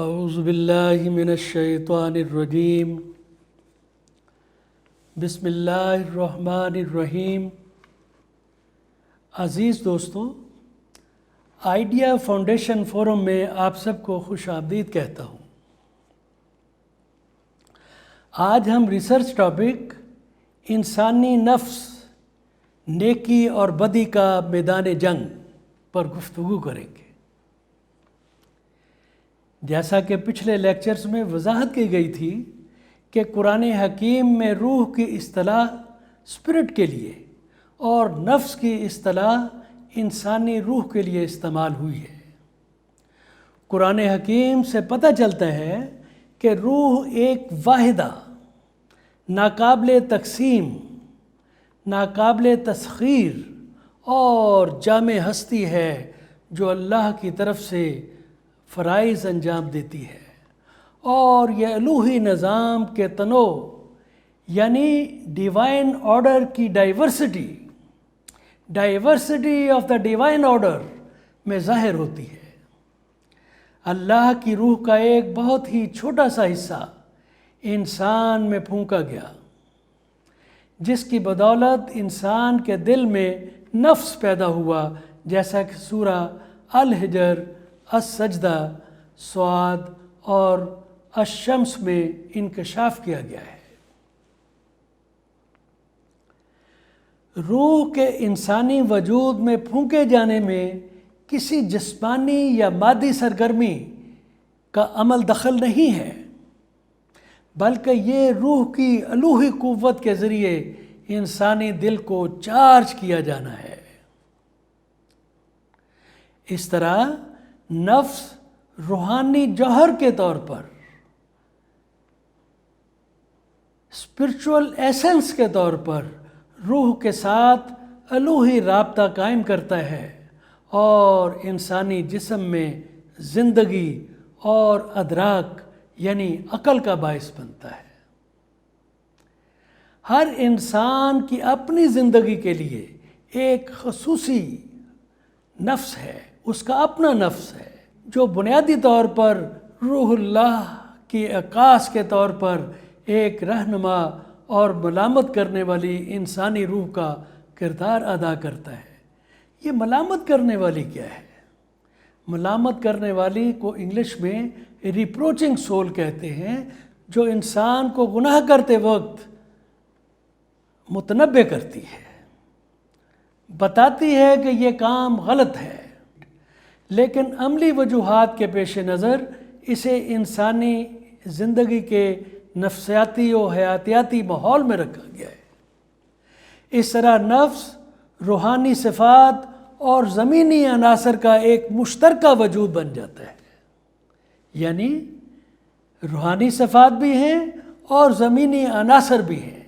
اعوذ باللہ من الشیطان الرجیم بسم اللہ الرحمن الرحیم۔ عزیز دوستو، آئیڈیا فاؤنڈیشن فورم میں آپ سب کو خوش آمدید کہتا ہوں۔ آج ہم ریسرچ ٹاپک انسانی نفس، نیکی اور بدی کا میدان جنگ پر گفتگو کریں گے۔ جیسا کہ پچھلے لیکچرز میں وضاحت کی گئی تھی کہ قرآن حکیم میں روح کی اصطلاح اسپرٹ کے لیے اور نفس کی اصطلاح انسانی روح کے لیے استعمال ہوئی ہے۔ قرآن حکیم سے پتہ چلتا ہے کہ روح ایک واحدہ، ناقابل تقسیم، ناقابل تسخیر اور جامع ہستی ہے جو اللہ کی طرف سے فرائض انجام دیتی ہے، اور یہ الوہی نظام کے تنوع یعنی ڈیوائن آرڈر کی diversity of the divine order میں ظاہر ہوتی ہے۔ اللہ کی روح کا ایک بہت ہی چھوٹا سا حصہ انسان میں پھونکا گیا، جس کی بدولت انسان کے دل میں نفس پیدا ہوا، جیسا کہ سورہ الحجر، السجدہ، صاد اور الشمس میں انکشاف کیا گیا ہے۔ روح کے انسانی وجود میں پھونکے جانے میں کسی جسمانی یا مادی سرگرمی کا عمل دخل نہیں ہے، بلکہ یہ روح کی الوہی قوت کے ذریعے انسانی دل کو چارج کیا جانا ہے۔ اس طرح نفس روحانی جوہر کے طور پر، اسپرچول ایسنس کے طور پر روح کے ساتھ الوہی رابطہ قائم کرتا ہے اور انسانی جسم میں زندگی اور ادراک یعنی عقل کا باعث بنتا ہے۔ ہر انسان کی اپنی زندگی کے لیے ایک خصوصی نفس ہے، اس کا اپنا نفس ہے، جو بنیادی طور پر روح اللہ کی عکاس کے طور پر ایک رہنما اور ملامت کرنے والی انسانی روح کا کردار ادا کرتا ہے۔ یہ ملامت کرنے والی کیا ہے؟ ملامت کرنے والی کو انگلش میں ریپروچنگ سول کہتے ہیں، جو انسان کو گناہ کرتے وقت متنبہ کرتی ہے، بتاتی ہے کہ یہ کام غلط ہے، لیکن عملی وجوہات کے پیش نظر اسے انسانی زندگی کے نفسیاتی و حیاتیاتی ماحول میں رکھا گیا ہے۔ اس طرح نفس روحانی صفات اور زمینی عناصر کا ایک مشترکہ وجود بن جاتا ہے، یعنی روحانی صفات بھی ہیں اور زمینی عناصر بھی ہیں۔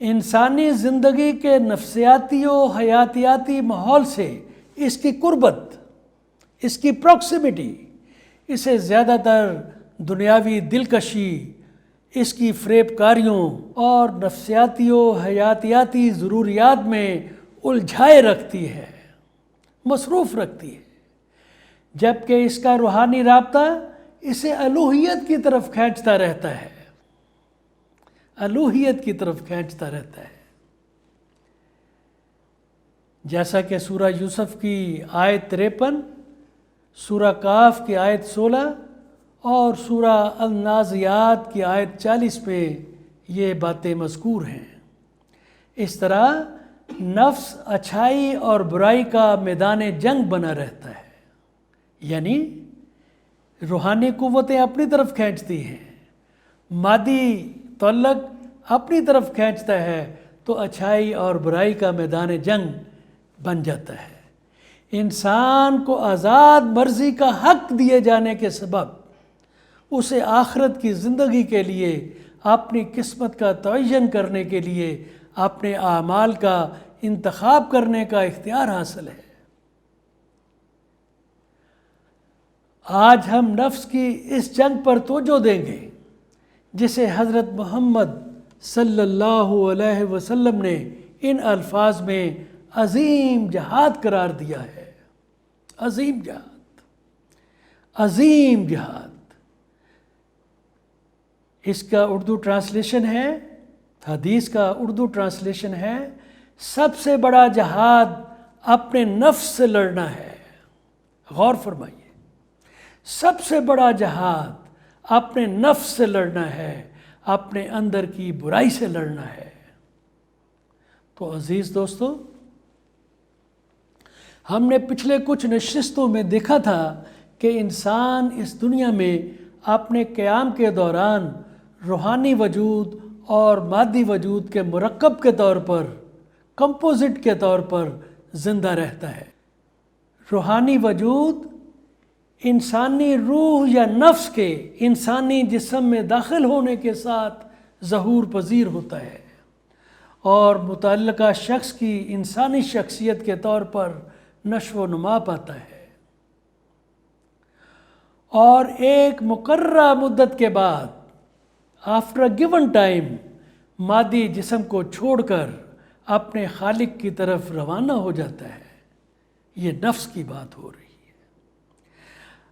انسانی زندگی کے نفسیاتی و حیاتیاتی ماحول سے اس کی قربت، اس کی پروکسیمٹی اسے زیادہ تر دنیاوی دلکشی، اس کی فریب کاریوں اور نفسیاتی و حیاتیاتی ضروریات میں الجھائے رکھتی ہے، مصروف رکھتی ہے، جبکہ اس کا روحانی رابطہ اسے الوہیت کی طرف کھینچتا رہتا ہے، الوہیت کی طرف کھینچتا رہتا ہے۔ جیسا کہ سورہ یوسف کی آیت 53، سورہ کاف کی آیت 16 اور سورہ النازعات کی آیت 40 میں یہ باتیں مذکور ہیں۔ اس طرح نفس اچھائی اور برائی کا میدان جنگ بنا رہتا ہے، یعنی روحانی قوتیں اپنی طرف کھینچتی ہیں، مادی تعلق اپنی طرف کھینچتا ہے، تو اچھائی اور برائی کا میدان جنگ بن جاتا ہے۔ انسان کو آزاد مرضی کا حق دیے جانے کے سبب اسے آخرت کی زندگی کے لیے، اپنی قسمت کا تعین کرنے کے لیے اپنے اعمال کا انتخاب کرنے کا اختیار حاصل ہے۔ آج ہم نفس کی اس جنگ پر توجہ دیں گے، جسے حضرت محمد صلی اللہ علیہ وسلم نے ان الفاظ میں عظیم جہاد قرار دیا ہے۔ عظیم جہاد۔ عظیم جہاد۔ اس کا اردو ٹرانسلیشن ہے، حدیث کا اردو ٹرانسلیشن ہے، سب سے بڑا جہاد اپنے نفس سے لڑنا ہے۔ غور فرمائیے، سب سے بڑا جہاد اپنے نفس سے لڑنا ہے، اپنے اندر کی برائی سے لڑنا ہے۔ تو عزیز دوستو، ہم نے پچھلے کچھ نشستوں میں دیکھا تھا کہ انسان اس دنیا میں اپنے قیام کے دوران روحانی وجود اور مادی وجود کے مرکب کے طور پر، کمپوزٹ کے طور پر زندہ رہتا ہے۔ روحانی وجود انسانی روح یا نفس کے انسانی جسم میں داخل ہونے کے ساتھ ظہور پذیر ہوتا ہے اور متعلقہ شخص کی انسانی شخصیت کے طور پر نشو و نما پاتا ہے، اور ایک مقررہ مدت کے بعد آفٹر اے گیون ٹائم مادی جسم کو چھوڑ کر اپنے خالق کی طرف روانہ ہو جاتا ہے۔ یہ نفس کی بات ہو رہی ہے۔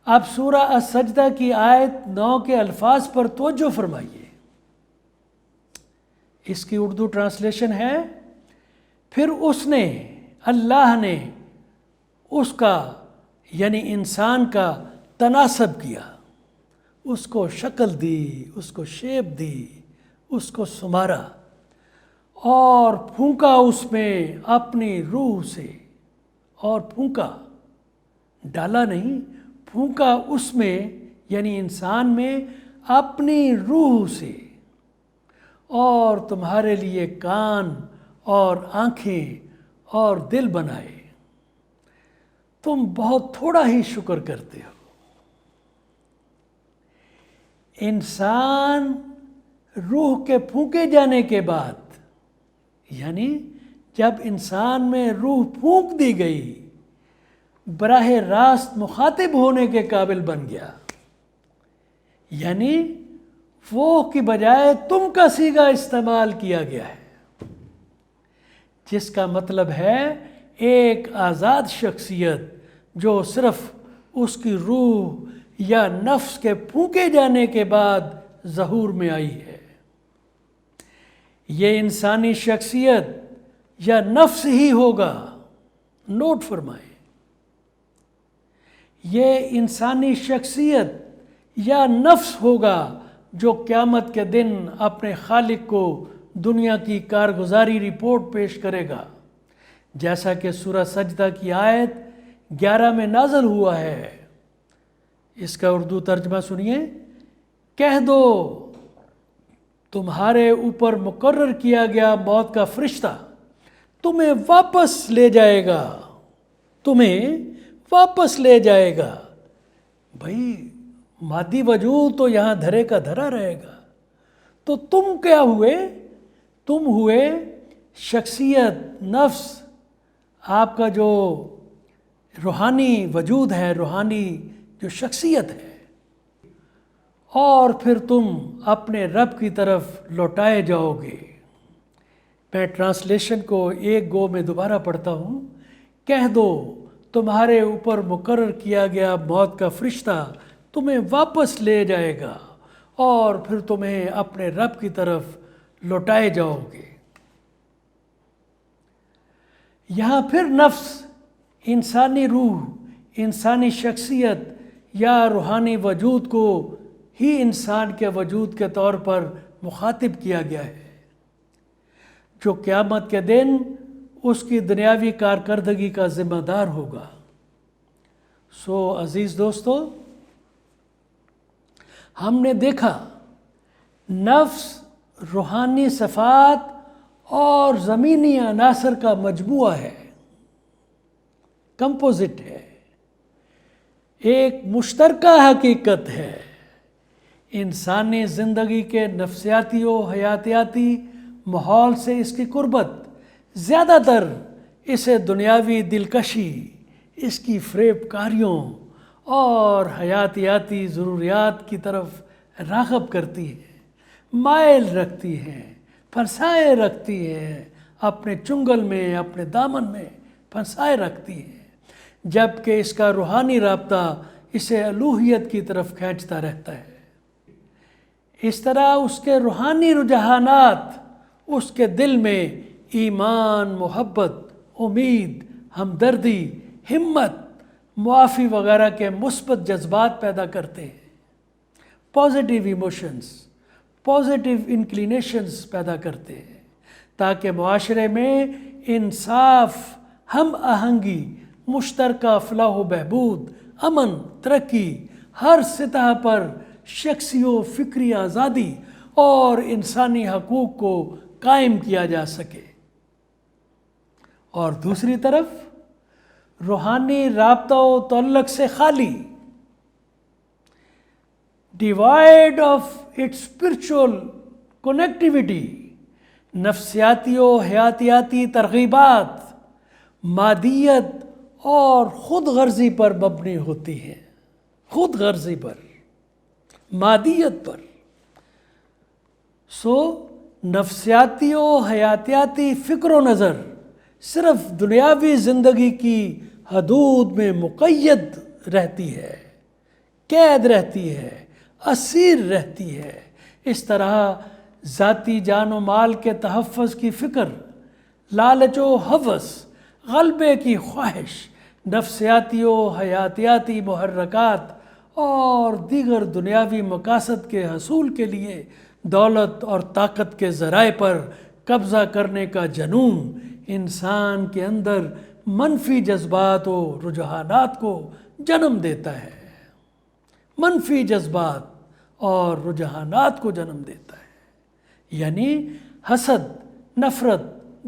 اب سورہ السجدہ کی آیت 9 کے الفاظ پر توجہ فرمائیے۔ اس کی اردو ٹرانسلیشن ہے، پھر اس نے، اللہ نے اس کا یعنی انسان کا تناسب کیا، اس کو شکل دی، اس کو شیپ دی، اس کو سنوارا اور پھونکا اس میں اپنی روح سے، اور پھونکا، ڈالا نہیں، پھونکا اس میں یعنی انسان میں اپنی روح سے، اور تمہارے لیے کان اور آنکھیں اور دل بنائے۔ تم بہت تھوڑا ہی شکر کرتے ہو۔ انسان روح کے پھونکے جانے کے بعد، یعنی جب انسان میں روح پھونک دی گئی، براہ راست مخاطب ہونے کے قابل بن گیا، یعنی وہ کی بجائے تم کا صیغہ استعمال کیا گیا ہے، جس کا مطلب ہے ایک آزاد شخصیت جو صرف اس کی روح یا نفس کے پھونکے جانے کے بعد ظہور میں آئی ہے۔ یہ انسانی شخصیت یا نفس ہی ہوگا، نوٹ فرمائیں، یہ انسانی شخصیت یا نفس ہوگا جو قیامت کے دن اپنے خالق کو دنیا کی کارگزاری رپورٹ پیش کرے گا، جیسا کہ سورہ سجدہ کی آیت 11 میں نازل ہوا ہے۔ اس کا اردو ترجمہ سنیے، کہہ دو تمہارے اوپر مقرر کیا گیا موت کا فرشتہ تمہیں واپس لے جائے گا، تمہیں واپس لے جائے گا۔ بھائی مادی وجود تو یہاں دھرے کا دھرا رہے گا، تو تم کیا ہوئے؟ تم ہوئے شخصیت، نفس، آپ کا جو روحانی وجود ہے، روحانی جو شخصیت ہے، اور پھر تم اپنے رب کی طرف لوٹائے جاؤ گے۔ میں ٹرانسلیشن کو ایک گو میں دوبارہ پڑھتا ہوں۔ کہہ دو تمہارے اوپر مقرر کیا گیا موت کا فرشتہ تمہیں واپس لے جائے گا اور پھر تمہیں اپنے رب کی طرف لوٹائے جاؤ گے۔ یہاں پھر نفس، انسانی روح، انسانی شخصیت یا روحانی وجود کو ہی انسان کے وجود کے طور پر مخاطب کیا گیا ہے، جو قیامت کے دن اس کی دنیاوی کارکردگی کا ذمہ دار ہوگا۔ سو عزیز دوستو، ہم نے دیکھا نفس روحانی صفات اور زمینی عناصر کا مجموعہ ہے، کمپوزٹ ہے، ایک مشترکہ حقیقت ہے۔ انسانی زندگی کے نفسیاتی و حیاتیاتی ماحول سے اس کی قربت زیادہ تر اسے دنیاوی دلکشی، اس کی فریب کاریوں اور حیاتیاتی ضروریات کی طرف راغب کرتی ہے، مائل رکھتی ہے، پھنسائے رکھتی ہے، اپنے چنگل میں، اپنے دامن میں پھنسائے رکھتی ہے، جبکہ اس کا روحانی رابطہ اسے الوہیت کی طرف کھینچتا رہتا ہے۔ اس طرح اس کے روحانی رجحانات اس کے دل میں ایمان، محبت، امید، ہمدردی، ہمت، معافی وغیرہ کے مثبت جذبات پیدا کرتے ہیں، پازیٹیو ایموشنز، پازیٹیو انکلینیشنز پیدا کرتے ہیں، تاکہ معاشرے میں انصاف، ہم آہنگی، مشترکہ فلاح و بہبود، امن، ترقی، ہر سطح پر شخصی و فکری آزادی اور انسانی حقوق کو قائم کیا جا سکے۔ اور دوسری طرف روحانی رابطہ و تعلق سے خالی، divide of its spiritual connectivity, نفسیاتی و حیاتیاتی ترغیبات مادیت اور خود غرضی پر مبنی ہوتی ہیں، خود غرضی پر، مادیت پر۔ نفسیاتی و حیاتیاتی فکر و نظر صرف دنیاوی زندگی کی حدود میں مقید رہتی ہے، قید رہتی ہے، اسیر رہتی ہے۔ اس طرح ذاتی جان و مال کے تحفظ کی فکر، لالچ و ہوس، غلبے کی خواہش، نفسیاتی و حیاتیاتی محرکات اور دیگر دنیاوی مقاصد کے حصول کے لیے دولت اور طاقت کے ذرائع پر قبضہ کرنے کا جنون انسان کے اندر منفی جذبات و رجحانات کو جنم دیتا ہے، منفی جذبات اور رجحانات کو جنم دیتا ہے، یعنی حسد، نفرت،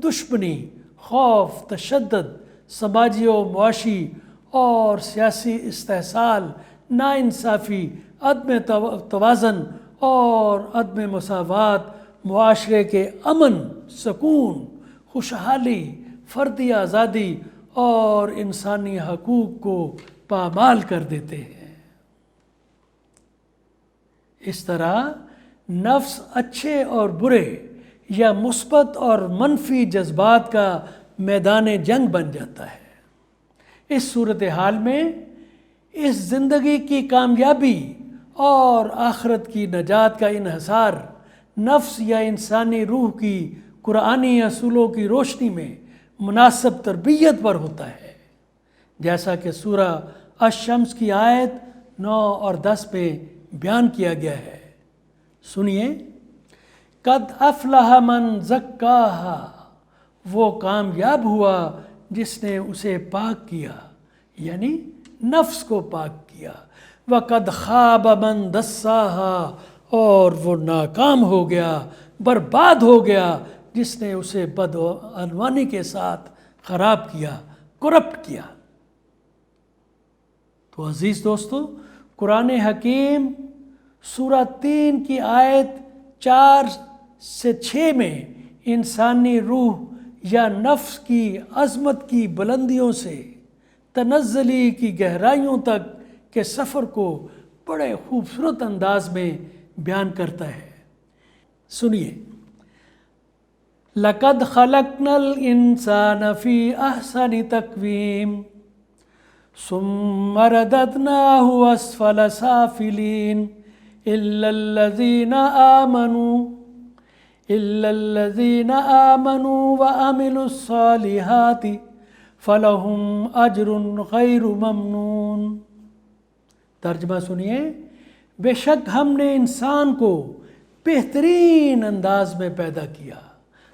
دشمنی، خوف، تشدد، سماجی و معاشی اور سیاسی استحصال، ناانصافی، عدم توازن اور عدم مساوات معاشرے کے امن، سکون، خوشحالی، فردی آزادی اور انسانی حقوق کو پامال کر دیتے ہیں۔ اس طرح نفس اچھے اور برے یا مثبت اور منفی جذبات کا میدان جنگ بن جاتا ہے۔ اس صورتحال میں اس زندگی کی کامیابی اور آخرت کی نجات کا انحصار نفس یا انسانی روح کی قرآنی اصولوں کی روشنی میں مناسب تربیت پر ہوتا ہے، جیسا کہ سورہ الشمس کی آیت 9 اور 10 میں بیان کیا گیا ہے۔ سنیے، قد افلح من زکاہا، وہ کامیاب ہوا جس نے اسے پاک کیا، یعنی نفس کو پاک کیا۔ وقد خاب من دساہا، اور وہ ناکام ہو گیا، برباد ہو گیا جس نے اسے بدعنوانی کے ساتھ خراب کیا، کرپٹ کیا۔ تو عزیز دوستو، قرآن حکیم سورہ 3 کی آیت 4 سے 6 میں انسانی روح یا نفس کی عظمت کی بلندیوں سے تنزلی کی گہرائیوں تک کے سفر کو بڑے خوبصورت انداز میں بیان کرتا ہے۔ سنیے، لَقَدْ خَلَقْنَا الْإِنسَانَ فِي أَحْسَنِ تَقْوِيمٍ ثُمَّ رَدَدْنَاهُ أَسْفَلَ سَافِلِينَ إِلَّا الَّذِينَ آمَنُوا وَعَمِلُوا الصَّالِحَاتِ فَلَهُمْ أَجْرٌ غَيْرُ مَمْنُونٍ۔ ترجمہ سنیے، بے شک ہم نے انسان کو بہترین انداز میں پیدا کیا،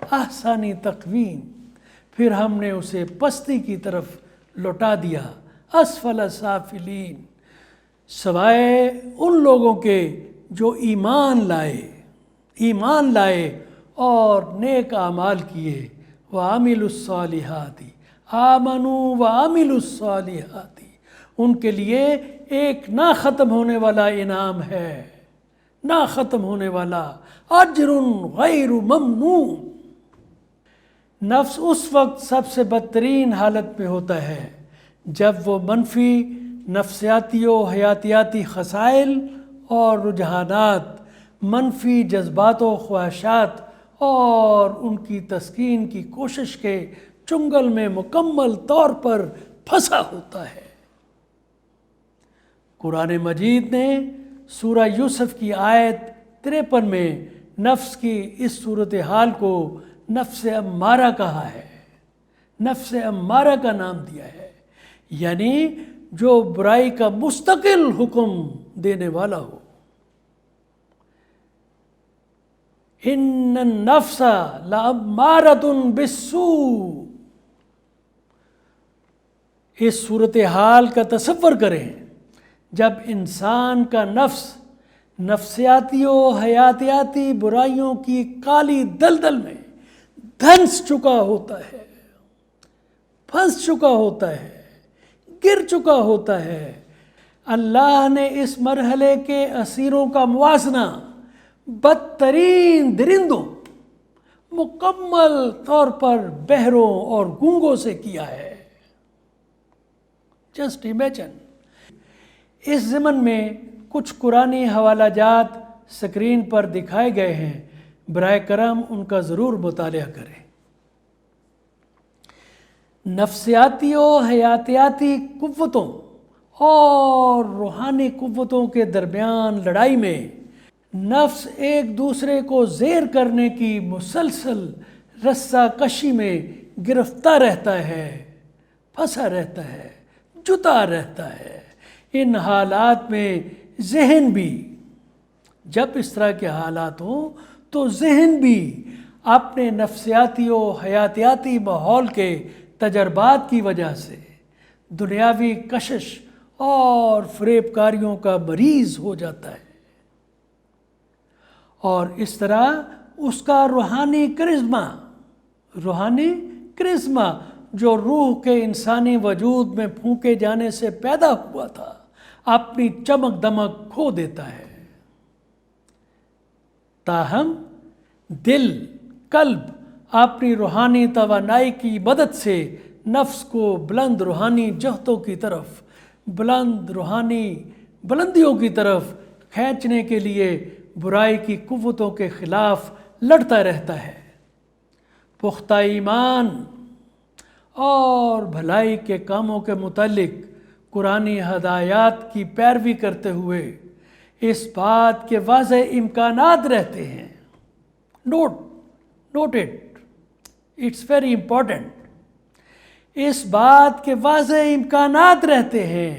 احسانی تقویم، پھر ہم نے اسے پستی کی طرف لوٹا دیا، اسفل سافلین، سوائے ان لوگوں کے جو ایمان لائے اور نیک اعمال کیے، وعملوا الصالحات، آمنوا وعملوا الصالحات، ان کے لیے ایک نہ ختم ہونے والا انعام ہے، نہ ختم ہونے والا، اجر غیر ممنون۔ نفس اس وقت سب سے بدترین حالت میں ہوتا ہے جب وہ منفی نفسیاتی و حیاتیاتی خصائل اور رجحانات، منفی جذبات و خواہشات اور ان کی تسکین کی کوشش کے چنگل میں مکمل طور پر پھنسا ہوتا ہے۔ قرآن مجید نے سورہ یوسف کی آیت 53 میں نفس کی اس صورتحال کو نفس امارہ کہا ہے، نفس امارہ کا نام دیا ہے، یعنی جو برائی کا مستقل حکم دینے والا ہو۔ ان النفس لامارۃ بالسوء۔ اس صورتحال کا تصور کریں جب انسان کا نفس نفسیاتی و حیاتیاتی برائیوں کی کالی دلدل میں دھنس چکا ہوتا ہے، پھنس چکا ہوتا ہے، گر چکا ہوتا ہے۔ اللہ نے اس مرحلے کے اسیروں کا موازنہ بدترین درندوں، مکمل طور پر بہروں اور گونگوں سے کیا ہے۔ Just imagine. اس ضمن میں کچھ قرآنی حوالہ جات سکرین پر دکھائے گئے ہیں، برائے کرم ان کا ضرور مطالعہ کریں۔ نفسیاتی و حیاتیاتی قوتوں اور روحانی قوتوں کے درمیان لڑائی میں نفس ایک دوسرے کو زیر کرنے کی مسلسل رسہ کشی میں گرفتار رہتا ہے، پھنسا رہتا ہے، جتا رہتا ہے۔ ان حالات میں ذہن بھی، جب اس طرح کے حالات ہوں تو ذہن بھی اپنے نفسیاتی و حیاتیاتی ماحول کے تجربات کی وجہ سے دنیاوی کشش اور فریب کاریوں کا مریض ہو جاتا ہے، اور اس طرح اس کا روحانی کرزما جو روح کے انسانی وجود میں پھونکے جانے سے پیدا ہوا تھا، اپنی چمک دمک کھو دیتا ہے۔ تاہم دل، قلب اپنی روحانی توانائی کی مدد سے نفس کو بلند روحانی جہتوں کی طرف، بلند روحانی بلندیوں کی طرف کھینچنے کے لیے برائی کی قوتوں کے خلاف لڑتا رہتا ہے۔ پختہ ایمان اور بھلائی کے کاموں کے متعلق قرآنی ہدایات کی پیروی کرتے ہوئے اس بات کے واضح امکانات رہتے ہیں۔ Note it's very important. اس بات کے واضح امکانات رہتے ہیں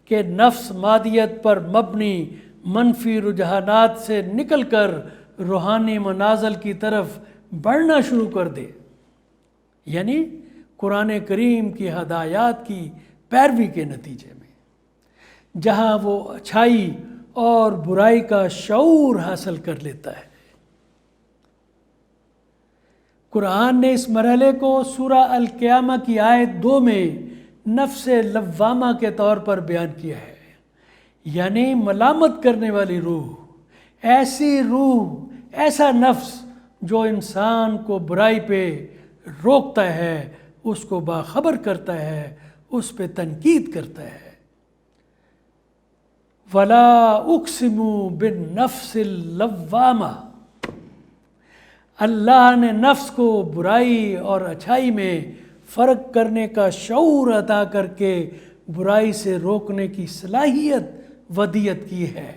کہ نفس مادیت پر مبنی منفی رجحانات سے نکل کر روحانی منازل کی طرف بڑھنا شروع کر دے، یعنی قرآن کریم کی ہدایات کی پیروی کے نتیجے میں، جہاں وہ اچھائی اور برائی کا شعور حاصل کر لیتا ہے۔ قرآن نے اس مرحلے کو سورہ القیامہ کی آیت 2 میں نفس لوامہ کے طور پر بیان کیا ہے، یعنی ملامت کرنے والی روح، ایسی روح، ایسا نفس جو انسان کو برائی پہ روکتا ہے، اس کو باخبر کرتا ہے، اس پہ تنقید کرتا ہے۔ وَلَا أُقْسِمُ بِالنَّفْسِ اللَّوَّامَةِ۔ اللہ نے نفس کو برائی اور اچھائی میں فرق کرنے کا شعور عطا کر کے برائی سے روکنے کی صلاحیت ودیت کی ہے،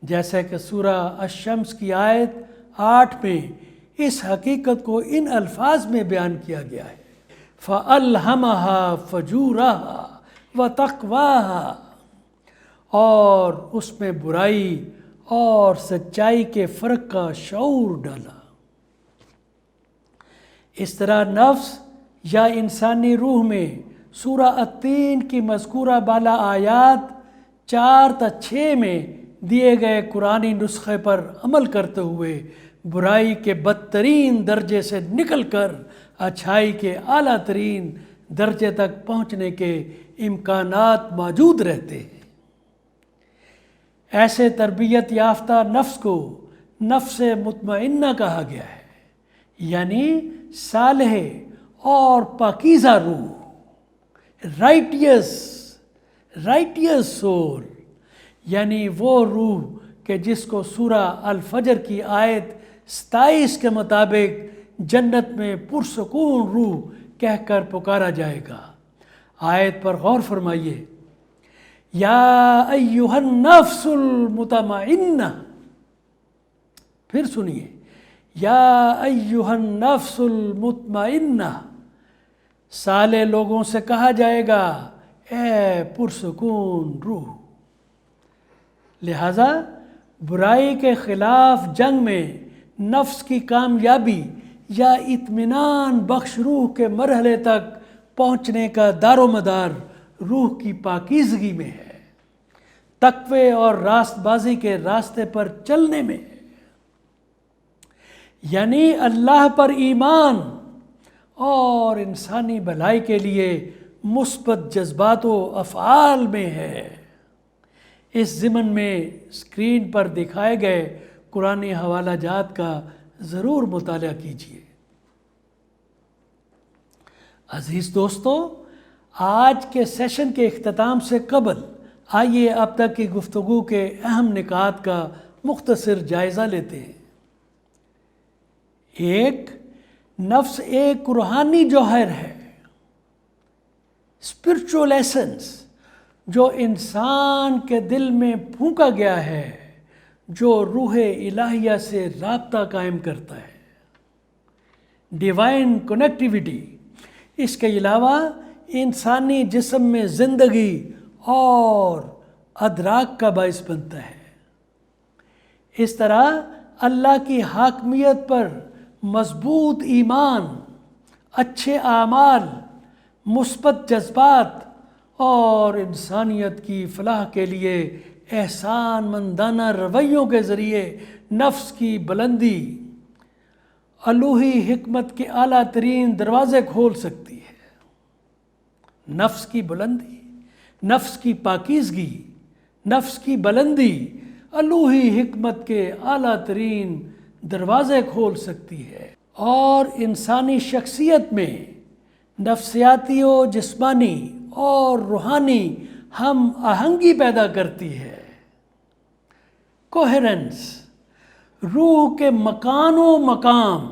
جیسا کہ سورہ الشمس کی آیت 8 میں اس حقیقت کو ان الفاظ میں بیان کیا گیا ہے، فَأَلْهَمَهَا فُجُورَهَا وَتَقْوَاهَا، اور اس میں برائی اور سچائی کے فرق کا شعور ڈالا۔ اس طرح نفس یا انسانی روح میں سورہ التین کی مذکورہ بالا آیات 4 تا 6 میں دیے گئے قرآنی نسخے پر عمل کرتے ہوئے برائی کے بدترین درجے سے نکل کر اچھائی کے اعلیٰ ترین درجے تک پہنچنے کے امکانات موجود رہتے ہیں۔ ایسے تربیت یافتہ نفس کو نفس مطمئنہ کہا گیا ہے، یعنی صالح اور پاکیزہ روح، رائٹیس سول، یعنی وہ روح کہ جس کو سورہ الفجر کی آیت 27 کے مطابق جنت میں پرسکون روح کہہ کر پکارا جائے گا۔ آیت پر غور فرمائیے، یا ایھا النفس المطمئنہ، پھر سنیے، یا ایھا النفس المطمئنہ، سالے لوگوں سے کہا جائے گا اے پرسکون روح۔ لہذا برائی کے خلاف جنگ میں نفس کی کامیابی یا اطمینان بخش روح کے مرحلے تک پہنچنے کا دار و مدار روح کی پاکیزگی میں ہے، تقوی اور راست بازی کے راستے پر چلنے میں ہے، یعنی اللہ پر ایمان اور انسانی بھلائی کے لیے مثبت جذبات و افعال میں ہے۔ اس ضمن میں اسکرین پر دکھائے گئے قرآنی حوالہ جات کا ضرور مطالعہ کیجیے۔ عزیز دوستو، آج کے سیشن کے اختتام سے قبل آئیے اب تک کی گفتگو کے اہم نکات کا مختصر جائزہ لیتے ہیں۔ ایک، نفس ایک روحانی جوہر ہے، اسپرچول ایسنس، جو انسان کے دل میں پھونکا گیا ہے، جو روح الہیہ سے رابطہ قائم کرتا ہے، ڈیوائن کنیکٹیویٹی۔ اس کے علاوہ انسانی جسم میں زندگی اور ادراک کا باعث بنتا ہے۔ اس طرح اللہ کی حاکمیت پر مضبوط ایمان، اچھے اعمال، مثبت جذبات اور انسانیت کی فلاح کے لیے احسان مندانہ رویوں کے ذریعے نفس کی بلندی الوہی حکمت کے اعلیٰ ترین دروازے کھول سکتی ہے۔ نفس کی بلندی، نفس کی پاکیزگی، نفس کی بلندی الوہی حکمت کے اعلیٰ ترین دروازے کھول سکتی ہے اور انسانی شخصیت میں نفسیاتی و جسمانی اور روحانی ہم آہنگی پیدا کرتی ہے۔ کوہرنس، روح کے مکان و مقام،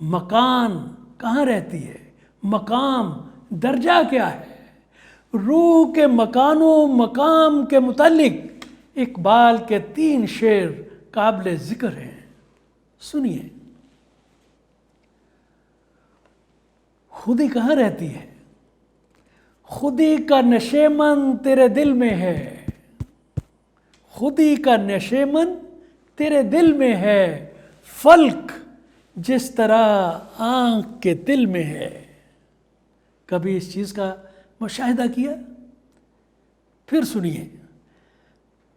مکان کہاں رہتی ہے، مقام درجہ کیا ہے، روح کے مکان و مقام کے متعلق اقبال کے 3 شعر قابل ذکر ہیں، سنیے۔ خودی کہاں رہتی ہے؟ خودی کا نشیمن تیرے دل میں ہے، خودی کا نشیمن تیرے دل میں ہے، فلک جس طرح آنکھ کے دل میں ہے۔ کبھی اس چیز کا مشاہدہ کیا؟ پھر سنیے،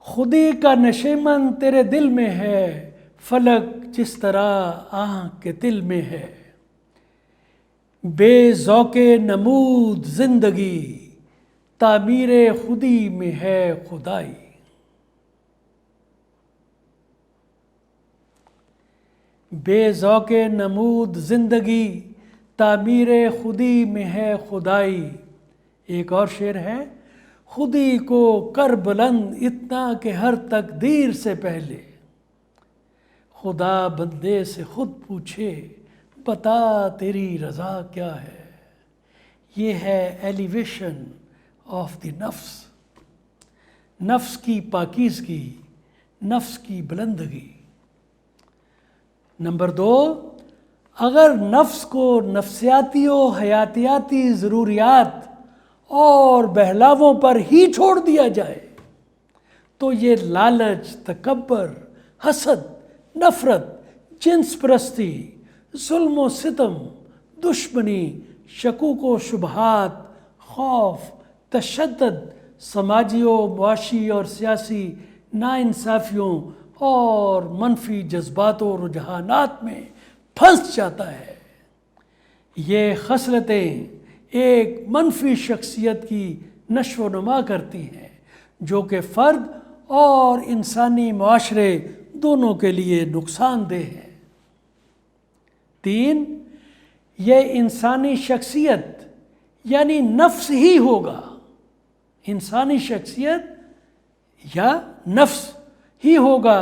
خودی کا نشیمن تیرے دل میں ہے، فلک جس طرح آنکھ کے دل میں ہے، بے ذوق نمود زندگی تعمیر خودی میں ہے خدائی۔ بے ذوق نمود زندگی تعمیر خودی میں ہے خدائی۔ ایک اور شعر ہے، خودی کو کر بلند اتنا کہ ہر تقدیر سے پہلے خدا بندے سے خود پوچھے بتا تیری رضا کیا ہے۔ یہ ہے ایلیویشن آف دی نفس، نفس کی پاکیزگی، نفس کی بلندگی۔ نمبر 2، اگر نفس کو نفسیاتی و حیاتیاتی ضروریات اور بہلاووں پر ہی چھوڑ دیا جائے تو یہ لالچ، تکبر، حسد، نفرت، جنس پرستی، ظلم و ستم، دشمنی، شکوک و شبہات، خوف، تشدد، سماجی و معاشی اور سیاسی ناانصافیوں اور منفی جذبات و رجحانات میں پھنس جاتا ہے۔ یہ خصلتیں ایک منفی شخصیت کی نشو و نما کرتی ہیں جو کہ فرد اور انسانی معاشرے دونوں کے لیے نقصان دہ ہے۔ 3، یہ انسانی شخصیت یعنی نفس ہی ہوگا، انسانی شخصیت یا نفس ہی ہوگا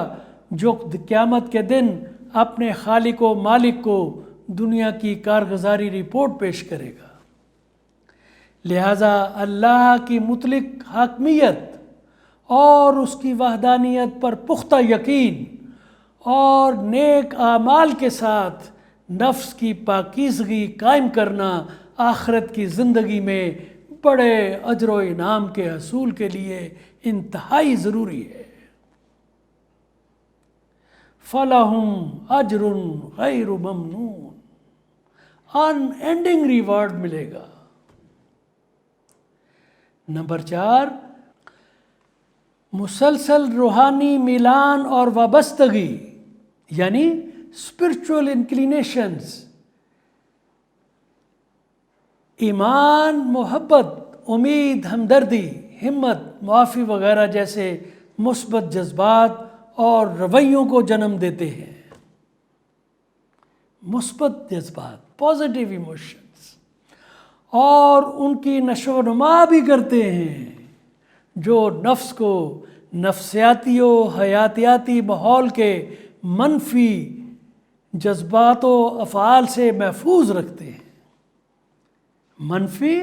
جو قیامت کے دن اپنے خالق و مالک کو دنیا کی کارگزاری رپورٹ پیش کرے گا۔ لہذا اللہ کی مطلق حاکمیت اور اس کی وحدانیت پر پختہ یقین اور نیک اعمال کے ساتھ نفس کی پاکیزگی قائم کرنا آخرت کی زندگی میں بڑے اجر و انعام کے حصول کے لیے انتہائی ضروری ہے۔ فَلَهُمْ أَجْرٌ غَيْرُ مَمْنُونٍ، ان اینڈنگ ریوارڈ ملے گا۔ نمبر 4، مسلسل روحانی میلان اور وابستگی یعنی اسپرچول انکلینیشنز، ایمان، محبت، امید، ہمدردی، ہمت، معافی وغیرہ جیسے مثبت جذبات اور رویوں کو جنم دیتے ہیں۔ مثبت جذبات، پازیٹیو ایموشنز، اور ان کی نشو و نما بھی کرتے ہیں جو نفس کو نفسیاتی و حیاتیاتی ماحول کے منفی جذبات و افعال سے محفوظ رکھتے ہیں۔ منفی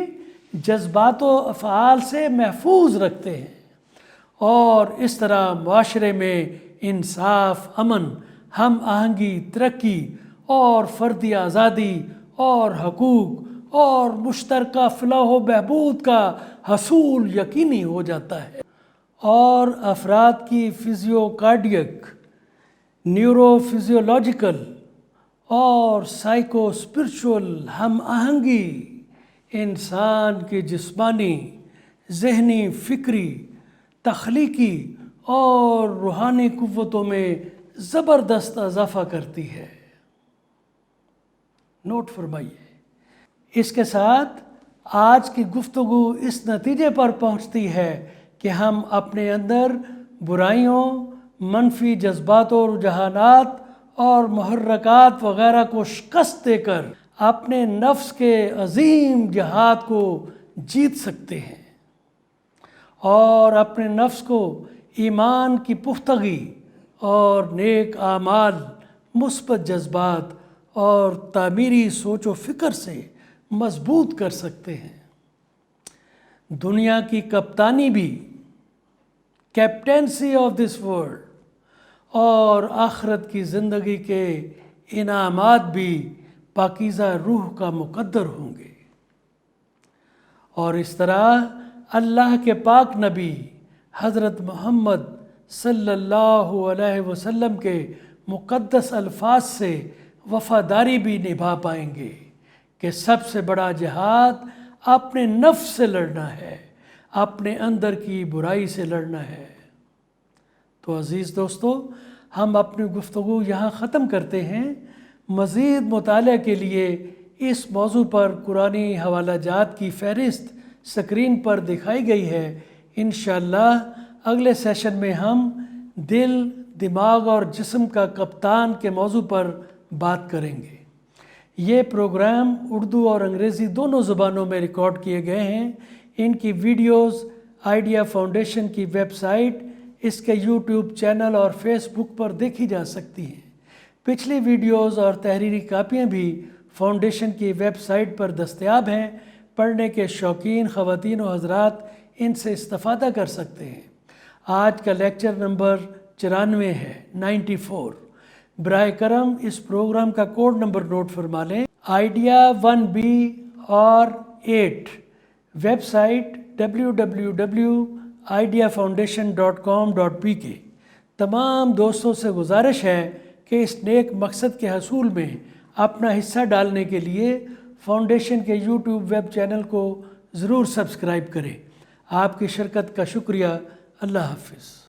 جذبات و افعال سے محفوظ رکھتے ہیں اور اس طرح معاشرے میں انصاف، امن، ہم آہنگی، ترقی اور فردی آزادی اور حقوق اور مشترکہ فلاح و بہبود کا حصول یقینی ہو جاتا ہے، اور افراد کی فزیو کارڈیک، نیورو فزیولوجیکل اور سائیکو اسپرچول ہم آہنگی انسان کی جسمانی، ذہنی، فکری، تخلیقی اور روحانی قوتوں میں زبردست اضافہ کرتی ہے۔ نوٹ فرمائیے، اس کے ساتھ آج کی گفتگو اس نتیجے پر پہنچتی ہے کہ ہم اپنے اندر برائیوں، منفی جذبات و رجحانات اور محرکات وغیرہ کو شکست دے کر اپنے نفس کے عظیم جہاد کو جیت سکتے ہیں اور اپنے نفس کو ایمان کی پختگی اور نیک اعمال، مثبت جذبات اور تعمیری سوچ و فکر سے مضبوط کر سکتے ہیں۔ دنیا کی کپتانی بھی، کیپٹنسی آف دس ورلڈ، اور آخرت کی زندگی کے انعامات بھی پاکیزہ روح کا مقدر ہوں گے، اور اس طرح اللہ کے پاک نبی حضرت محمد صلی اللہ علیہ وسلم کے مقدس الفاظ سے وفاداری بھی نبھا پائیں گے کہ سب سے بڑا جہاد اپنے نفس سے لڑنا ہے، اپنے اندر کی برائی سے لڑنا ہے۔ تو عزیز دوستو، ہم اپنی گفتگو یہاں ختم کرتے ہیں۔ مزید مطالعہ کے لیے اس موضوع پر قرآنی حوالہ جات کی فہرست سکرین پر دکھائی گئی ہے۔ انشاءاللہ اگلے سیشن میں ہم دل، دماغ اور جسم کا کپتان کے موضوع پر بات کریں گے۔ یہ پروگرام اردو اور انگریزی دونوں زبانوں میں ریکارڈ کیے گئے ہیں۔ ان کی ویڈیوز آئیڈیا فاؤنڈیشن کی ویب سائٹ، اس کے یوٹیوب چینل اور فیس بک پر دیکھی جا سکتی ہیں۔ پچھلی ویڈیوز اور تحریری کاپیاں بھی فاؤنڈیشن کی ویب سائٹ پر دستیاب ہیں۔ پڑھنے کے شوقین خواتین و حضرات ان سے استفادہ کر سکتے ہیں۔ آج کا لیکچر نمبر 94 ہے، 94۔ براہ کرم اس پروگرام کا کوڈ نمبر نوٹ فرما لیں، آئیڈیا 1B اور 8۔ Website www.ideafoundation.com.pk۔ تمام دوستوں سے گزارش ہے کہ اس نیک مقصد کے حصول میں اپنا حصہ ڈالنے کے لیے فاؤنڈیشن کے یوٹیوب ویب چینل کو ضرور سبسکرائب کریں۔ آپ کی شرکت کا شکریہ۔ اللہ حافظ۔